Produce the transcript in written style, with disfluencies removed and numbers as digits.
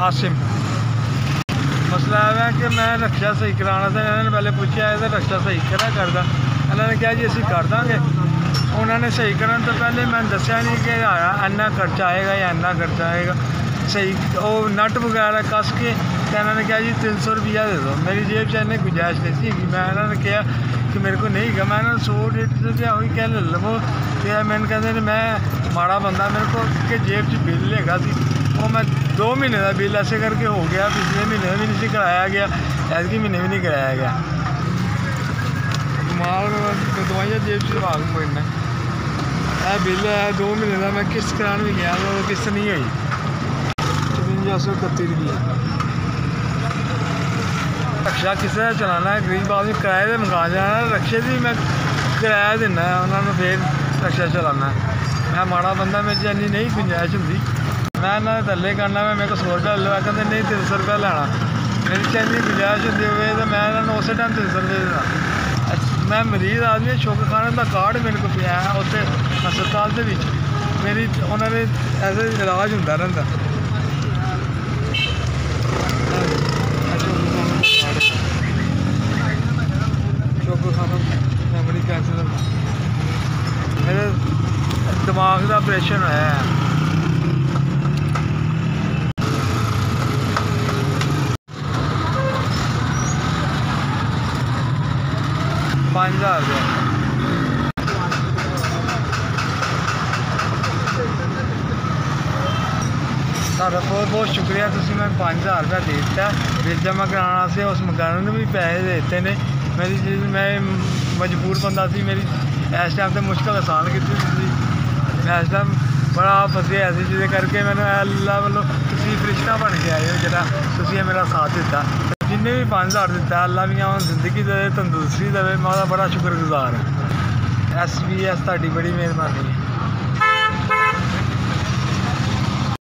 हासिम। मसला है कि मैं रक्षा सही कराना था, इन्होंने पहले पूछा है तो रक्षा सही करा करदा, इन्होंने कहा जी असीं कर देंगे। उन्होंने सही करने तो पहले मैं दस्या नहीं कि आया इन्ना खर्चा आएगा या इन्ना खर्चा आएगा। सही वो नट वगैरह कस के तो इन्होंने कहा जी 300 रुपया दे दो। मेरी जेब च इन्नी गुंजाइश नहीं थी। मैं इन्होंने कहा कि मेरे को नहीं गा, मैं 100-150 रुपया हुई क्या ले लवो। तो मैंने कहते मैं माड़ा बंदा, मेरे को के जेब च बिल लेगा सी, वो मैं 2 महीने का बिल ऐसे करके हो गया। पिछले महीने भी नहीं कराया गया, ऐतकी महीने भी नहीं कराया गया। कमाल दवाइयाँ जेब च भाग पड़ना। यह बिल है 2 महीने का, मैं किस्त कराने भी गया तो किस्त नहीं हुई, 5531 रुपये। रक्षा किसी का चलाना है, गरीब आदमी किराए से मंगा जाना, रक्षे की मैं किराया देना है उन्होंने, फिर रक्षा चलाना है। मैं माड़ा बंदा, मेरे इन्नी नहीं गुंजाइश होंगी। मैं इन्होंने थल्ले करना, मैं मेरे को 100 रुपया लो, कहते नहीं 300 रुपया लेना। मेरी च इन्नी गुंजाइश होती हुए तो मैं इन्होंने उस टाइम 300 रुपये देना। मैं मरीज आदमी, शुगर खाने का कार्ड मेरे को पिया है उत्थे हस्पताल के विच, मेरी उन्होंने ऐसे इलाज होंदा रहिंदा। शुगर खाना मैमरी कैंसर, मेरे दिमाग का ऑपरेशन होया है। 5000 रुपया। सारा बहुत बहुत शुक्रिया, तुसीं मैं 5000 रुपया दे दिता बिल जमा कराने से। उस मकान ने भी पैसे देते ने। मेरी चीज़ मैं मजबूर बंदा सी, मेरी इस टाइम तो मुश्किल आसान की थी। मैं इस टाइम बड़ा फसे ऐसी चीज़ें करके मैंने अल्लाह वालों तुसीं फरिश्ता बन के आए हो, जो तुसीं मेरा साथ दिता। जिन्हें भी 5000 दिता, अल्लाह भी जिंदगी दे, तंदुरुस्ती दे, मैं बड़ा शुक्रगुजार हाँ। SBS तुहाडी बड़ी मेहरबानी है।